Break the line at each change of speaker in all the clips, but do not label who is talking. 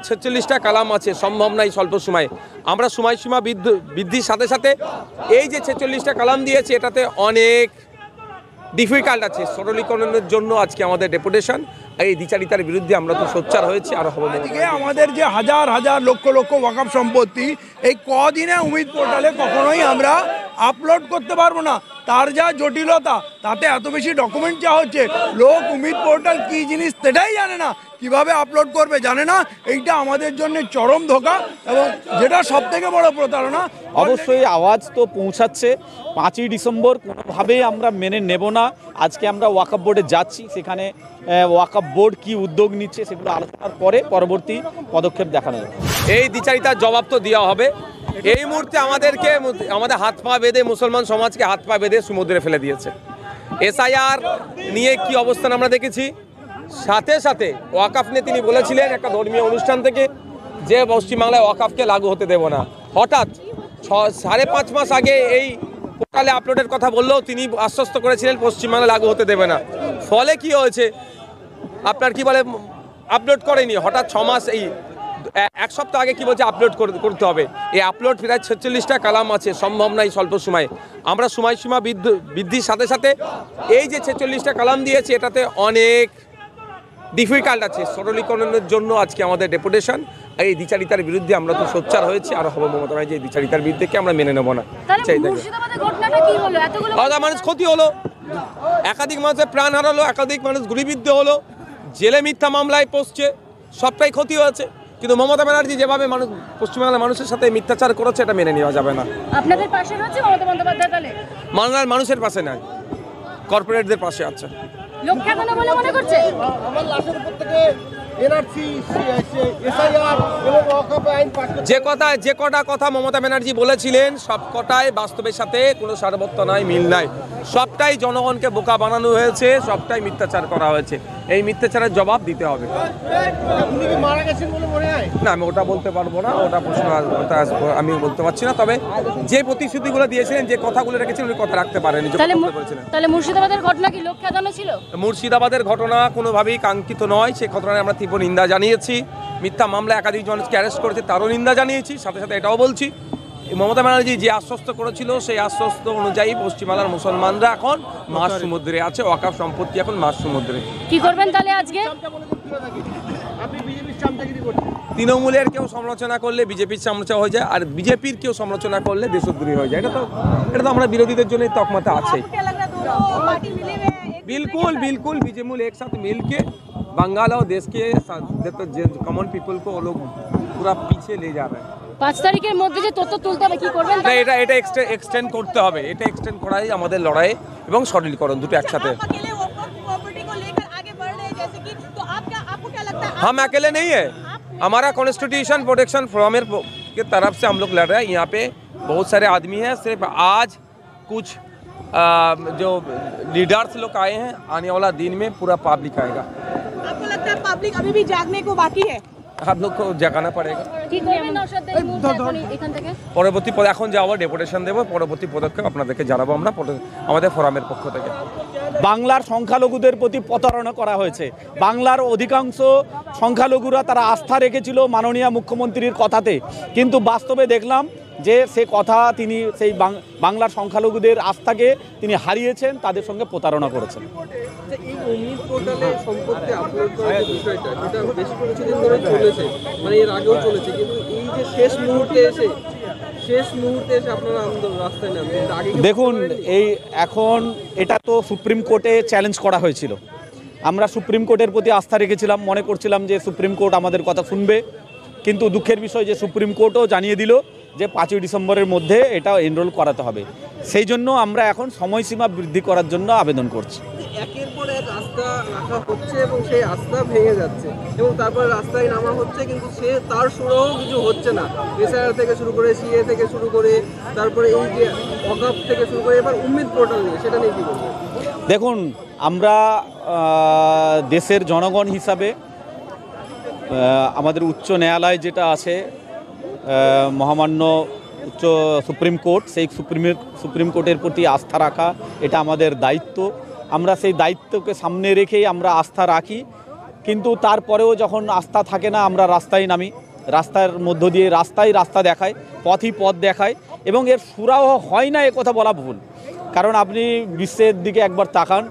46টা কালাম আছে, সম্ভব নাই স্বল্প সময়ে। আমরা সময়সীমা বৃদ্ধির সাথে সাথে এই যে 46টা কালাম দিয়েছে এটাতে অনেক ডিফিকাল্ট আছে। সরলীকরণের জন্য আজকে আমাদের ডেপুটেশন। এই দ্বিচারিতার বিরুদ্ধে আমরা তো সোচ্চার হয়েছি, আরো হবো।
আমাদের যে হাজার হাজার লক্ষ লক্ষ ওয়াকফ সম্পত্তি এই কদিনে উমিদ পোর্টালে কখনোই আমরা আপলোড করতে পারবো না। তার যা জটিলতা, তাতে এত বেশি ডকুমেন্ট যা হচ্ছে, লোক উমিদ পোর্টাল কি জিনিস সেটাই জানে না, কিভাবে আপলোড করবে জানে না। এইটা আমাদের জন্য চরম ধোঁকা, এবং যেটা সব থেকে বড় প্রতারণা।
অবশ্যই আওয়াজ তো পৌঁছাচ্ছে। 5ই ডিসেম্বর কোনোভাবেই আমরা মেনে নেব না। আজকে আমরা ওয়াকফ বোর্ডে যাচ্ছি, সেখানে ওয়াকফ বোর্ড কি উদ্যোগ নিচ্ছে সেগুলো আলোচনার পরে পরবর্তী পদক্ষেপ দেখানো যাবে।
এই দ্বিচারিতার জবাব তো দেওয়া হবে। এই মুহূর্তে আমাদের হাত পা বেঁধে, মুসলমান সমাজকে হাত পা বেঁধে সমুদ্রে ফেলে দিয়েছে। এসআইআর নিয়ে কি অবস্থান আমরা দেখেছি। সাথে সাথে ওয়াকফ নিয়ে তিনি বলেছিলেন একটা ধর্মীয় অনুষ্ঠান থেকে যে পশ্চিমবাংলায় ওয়াকফকে লাগু হতে দেব না। হঠাৎ 5.5 মাস আগে এই পোর্টালে আপলোডের কথা বললেও তিনি আশ্বস্ত করেছিলেন পশ্চিমবাংলা লাগু হতে দেবে না। ফলে কি হয়েছে, আপনার কি বলে আপলোড করেনি। হঠাৎ 6 মাস, এই 1 সপ্তাহ আগে কি বলছে আপলোড করতে হবে। এই আপলোড প্রায় 46টা কালাম আছে, সম্ভব নাই স্বল্প সময়ে। আমরা সময়সীমা বৃদ্ধির সাথে সাথে এই যে 46টা কালাম দিয়েছে এটাতে অনেক ডিফিকাল্ট আছে। সরলীকরণের জন্য আজকে আমাদের ডেপুটেশন। এই দ্বিচারিতার বিরুদ্ধে আমরা তো সোচ্চার হয়েছি, আরো হবো। মমতা ব্যানার্জি দ্বিচারিতার বিরুদ্ধে আমরা মেনে নেব না। মানুষ ক্ষতি হলো, একাধিক মানুষের প্রাণ হারালো, একাধিক মানুষ গুলিবিদ্ধ হলো, জেলে মিথ্যা মামলায় পড়ছে, সবটাই ক্ষতি হয়েছে। কিন্তু মমতা ব্যানার্জি যেভাবে পশ্চিমবাংলার মানুষের সাথে মিথ্যাচার করেছে এটা মেনে নেওয়া যাবে না।
আপনাদের পাশে রয়েছে মমতা বন্দ্যোপাধ্যায়, তাহলে
বাংলার মানুষের পাশে নয়, কর্পোরেটদের পাশে আছে।
মনে করছে
যে কটা কথা মমতা ব্যানার্জি বলেছিলেন সব কটাই বাস্তবের সাথে কোনো সার্বত্য নাই, মিল নাই। সবটাই জনগণকে বোকা বানানো হয়েছে, সবটাই মিথ্যাচার করা হয়েছে। এই মিথ্যাচারের জবাব দিতে হবে। না, আমি ওটা বলতে পারবো না, ওটা প্রশ্ন আমি বলতে পারছি না। তবে যে প্রতিশ্রুতিগুলো দিয়েছিলেন, যে কথাগুলো রেখেছিলেন, ওই কথা রাখতে পারেনি।
তাহলে মুর্শিদাবাদের ঘটনা কি লক্ষ্য আদানো ছিল?
মুর্শিদাবাদের ঘটনা কোনোভাবেই কাঙ্ক্ষিত নয়। সেই ঘটনায় আমরা তীব্র নিন্দা জানিয়েছি। মিথ্যা মামলা একাধিক জনকে অ্যারেস্ট করেছে, তারও নিন্দা জানিয়েছি। সাথে সাথে এটাও বলছি, মমতা ব্যানার্জি যে আশ্বস্ত করেছিল সেই আশ্বস্ত অনুযায়ী পশ্চিমবাংলার মুসলমানরা এখন মাঝ সমুদ্রে আছে। ওয়াকফ সম্পত্তি এখন মাঝ সমুদ্রে।
কি করবেন তাহলে আজকে?
তৃণমূলের কেউ সমালোচনা করলে বিজেপির সমালোচনা হয়ে যায়, আর বিজেপির কেউ সমালোচনা করলে দেশদ্রোহী হয়ে যায়। এটা তো আমরা বিরোধীদের জন্য তকমাতা আছে। बिल्कुल बिल्कुल बीजेपी एक साथ मिल के बंगाल और देश के कॉमन पीपल को वो लोग पूरा पीछे ले जा रहे हैं।
5 তারিখের মধ্যে যে তথ্য তুলতে হবে, কি করবেন?
না, এটা এক্সটেন্ড করতে হবে। এটা এক্সটেন্ড করাই আমাদের লড়াই এবং সরলীকরণ দুটো একসাথে। हम अकेले नहीं है, हमारा कॉन्स्टिट्यूशन प्रोटेक्शन फोरम के तरफ से हम लोग लड़ रहे हैं। यहाँ पे बहुत सारे आदमी हैं। सिर्फ आज कुछ जो लीडर्स लोग आए हैं, आने वाला दिन में पूरा पब्लिक आएगा।
आपको लगता है पब्लिक अभी भी जागने को बाकी है?
आप लोग को जगाना पड़ेगा। পরবর্তী এখন যাবো, ডেপুটেশন দেবো, পরবর্তী পদক্ষেপ আপনাদেরকে জানাবো আমরা আমাদের ফোরামের পক্ষ থেকে।
বাংলার সংখ্যালঘুদের প্রতি প্রতারণা করা হয়েছে। বাংলার অধিকাংশ সংখ্যালঘুরা তারা আস্থা রেখেছিল মাননীয় মুখ্যমন্ত্রীর কথাতে, কিন্তু বাস্তবে দেখলাম যে সে কথা তিনি সেই বাংলার সংখ্যালঘুদের আস্থাকে তিনি হারিয়েছেন, তাদের সঙ্গে প্রতারণা করেছেন।
এই উমিদ পোর্টালে সম্পত্তি আপলোড করার যে বিষয়টা, সেটা বেশ কিছুদিন ধরে চলেছে, মানে এর আগেও চলেছে, কিন্তু এই যে শেষ মুহূর্তে এসে আপনারা আন্দোলন রাস্তায় নামেন।
দেখুন, এখন এটা তো সুপ্রিম কোর্টে চ্যালেঞ্জ করা হয়েছিল। আমরা সুপ্রিম কোর্টের প্রতি আস্থা রেখেছিলাম, মনে করছিলাম যে সুপ্রিম কোর্ট আমাদের কথা শুনবে, কিন্তু দুঃখের বিষয় যে সুপ্রিম কোর্টও জানিয়ে দিল যে 5ই ডিসেম্বরের মধ্যে এটা এনরোল করাতে হবে। সেই জন্য আমরা এখন সময়সীমা বৃদ্ধি করার জন্য আবেদন করছি।
একের পর এক আস্থা রাখা হচ্ছে এবং সেই আস্থা ভেঙে যাচ্ছে, এবং তারপরে রাস্তায় নামা হচ্ছে, কিন্তু তার সুরাও কিছু হচ্ছে না। এসআইআর থেকে শুরু করে, সিএ থেকে শুরু করে, তারপরে এই যে ওয়াকফ থেকে শুরু করে, এবার উম্মিদ পোর্টাল নিয়ে, সেটা নিয়ে কি বলবো?
দেখুন, আমরা দেশের জনগণ হিসাবে আমাদের উচ্চ ন্যায়ালয় যেটা আছে, মহামান্য উচ্চ সুপ্রিম কোর্ট, সেই সুপ্রিম কোর্টের প্রতি আস্থা রাখা এটা আমাদের দায়িত্ব। আমরা সেই দায়িত্বকে সামনে রেখেই আমরা আস্থা রাখি। কিন্তু তারপরেও যখন আস্থা থাকে না আমরা রাস্তায় নামি, রাস্তার মধ্য দিয়ে রাস্তা দেখায়, পথই পথ দেখায়, এবং এর সুরাহ হয় না এ কথা বলা ভুল। কারণ আপনি বিশ্বের দিকে একবার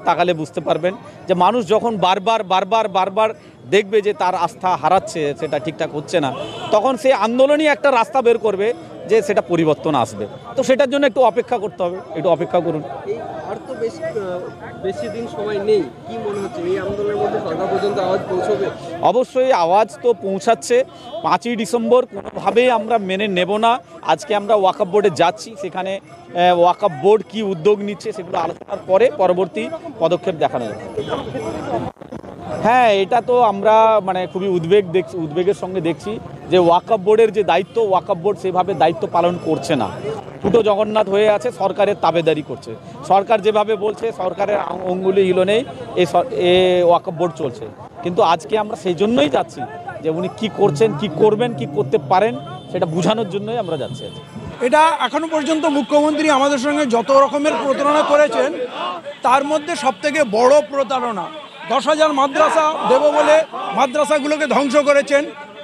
তাকালে বুঝতে পারবেন যে মানুষ যখন বারবার দেখবে যে তার আস্থা হারাচ্ছে, সেটা ঠিকঠাক হচ্ছে না, তখন সেই আন্দোলনই একটা রাস্তা বের করবে যে সেটা পরিবর্তন আসবে। তো সেটার জন্য একটু অপেক্ষা করতে হবে, একটু অপেক্ষা করুন।
এই আর তো বেশি দিন সময় নেই, কি মনে হচ্ছে এই আন্দোলনের মধ্যে সরকার পর্যন্ত আওয়াজ পৌঁছবে?
অবশ্যই আওয়াজ তো পৌঁছাচ্ছে। 5ই ডিসেম্বর কোনোভাবেই আমরা মেনে নেব না। আজকে আমরা ওয়াকফ বোর্ডে যাচ্ছি, সেখানে ওয়াকফ বোর্ড কি উদ্যোগ নিচ্ছে সেগুলো আলোচনার পরে পরবর্তী পদক্ষেপ দেখানো যাবে। হ্যাঁ, এটা তো আমরা খুবই উদ্বেগের সঙ্গে দেখছি যে ওয়াকফ বোর্ডের যে দায়িত্ব, ওয়াকফ বোর্ড সেভাবে দায়িত্ব পালন করছে না, দুটো জগন্নাথ হয়ে আছে, সরকারের তাবেদারি করছে। সরকার যেভাবে বলছে, সরকারের আঙুলে হিলো নেই, এ ওয়াকফ বোর্ড চলছে। কিন্তু আজকে আমরা সেই জন্যই যাচ্ছি যে উনি কি করছেন, কি করবেন, কি করতে পারেন, সেটা বোঝানোর জন্যই আমরা যাচ্ছি।
এটা এখনো পর্যন্ত মুখ্যমন্ত্রী আমাদের সঙ্গে যত রকমের প্রতারণা করেছেন, তার মধ্যে সবথেকে বড় প্রতারণা 10,000 মাদ্রাসা দেব বলে মাদ্রাসাগুলোকে ধ্বংস করেছেন,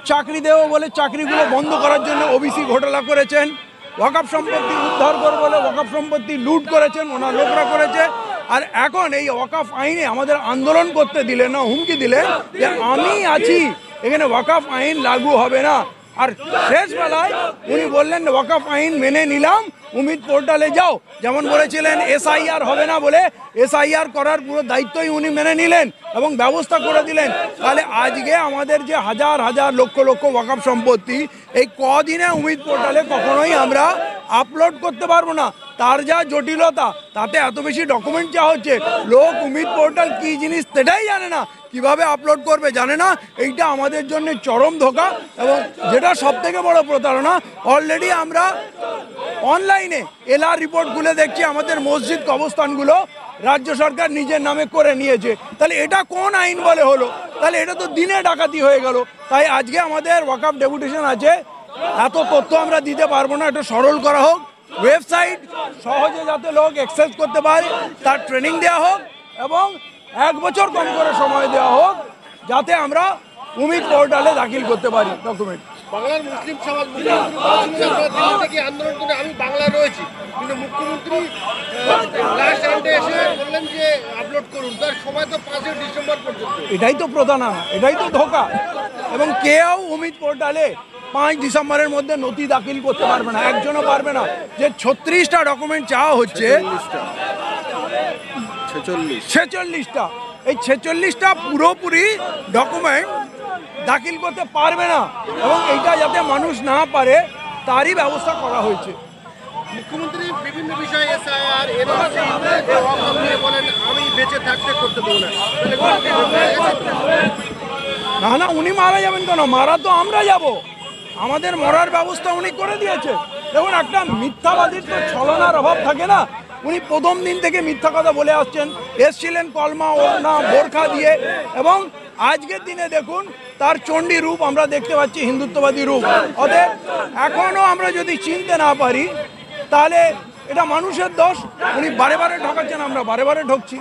চাকরি দেব বলে চাকরিগুলো বন্ধ করার জন্য ওবিসি ঘোটালা করেছেন, ওয়াকফ সম্পত্তি উদ্ধার করবে বলে ওয়াকফ সম্পত্তি লুট করেছেন, ওনার লোকরা করেছে। আর এখন এই ওয়াকফ আইনে আমাদের আন্দোলন করতে দিলেন না, হুমকি দিলেন যে আমি আছি, এখানে ওয়াকফ আইন লাগু হবে না। আর শেষ বেলায় উনি বললেন ওয়াকফ আইন মেনে নিলাম, উমিদ পোর্টালে যাও, যেমন বলেছিলেন SIR হবে না বলে SIR করার পুরো দায়িত্বই উনি মেনে নিলেন এবং ব্যবস্থা করে দিলেন। তাহলে আজকে আমাদের যে হাজার লক্ষ ওয়াকফ সম্পত্তি এই কদিনে উমিদ পোর্টালে কখনোই আমরা আপলোড করতে পারবো না। তার যা জটিলতা, তাতে এত বেশি ডকুমেন্ট চাওয়া হচ্ছে, লোক উমিদ পোর্টাল কি জিনিস সেটাই জানে না, কিভাবে আপলোড করবে জানে না। এইটা আমাদের জন্য চরম ধোঁকা। এবং যেটা সবথেকে বড় প্রতারণা, অলরেডি আমরা অনলাইনে LR রিপোর্ট খুলে দেখছি আমাদের মসজিদ কবরস্থানগুলো রাজ্য সরকার নিজের নামে করে নিয়েছে। তাহলে এটা কোন আইন বলে হলো? তাহলে এটা তো দিনে ডাকাতি হয়ে গেল। তাই আজকে আমাদের ওয়াকফ ডেপুটেশন আছে, এত তথ্য আমরা দিতে পারবো না, এটা সরল করা হোক, ওয়েবসাইট সহজে যাতে লোক অ্যাক্সেস করতে পারে তার ট্রেনিং দেওয়া হোক, এবং 1 বছর কম করে সময় দেওয়া হোক যাতে আমরা উমিদ পোর্টালে দাখিল করতে পারি ডকুমেন্ট।
বাংলার মুসলিম সমাজ দিল্লি থেকে আন্দোলন করে আমি বাংলায় রয়েছি, কিন্তু মুখ্যমন্ত্রী লাস্ট এন্ডে এসে বললেন যে আপলোড করুন, তার সময় তো 5ই ডিসেম্বর পর্যন্ত।
এটাই তো প্রতারণা, এটাই তো ধোঁকা। এবং কেউ উমিদ পোর্টালে 5 ডিসেম্বরের মধ্যে নথি দাখিল করতে পারবে না, একজনও পারবে না। যে 36টা ডকুমেন্ট চাওয়া হচ্ছে, 46টা, এই 46টা পুরোপুরি ডকুমেন্ট দাখিল করতে পারবে না, এবং এইটা যাতে মানুষ না পারে তারই ব্যবস্থা করা হয়েছে।
মুখ্যমন্ত্রী বিভিন্ন বিষয়ে SIR বলেন আমি বেঁচে থাকতে করতে দেবো না।
না, উনি মারা যাবেন কেন? মারা তো আমরা যাব, আমাদের মরার ব্যবস্থা উনি করে দিয়েছে। দেখুন, একটা মিথ্যাবাদীর তো ছলনার অভাব থাকে না। উনি প্রথম দিন থেকে মিথ্যা কথা বলে আসছেন, এসছিলেন কলমা ওড়না বোরখা দিয়ে, এবং আজকের দিনে দেখুন তার চণ্ডী রূপ আমরা দেখতে পাচ্ছি, হিন্দুত্ববাদী রূপ। অতএব এখনও আমরা যদি চিনতে না পারি তাহলে এটা মানুষের দোষ। উনি বারে ঠকাচ্ছেন, আমরা বারে ঠকছি।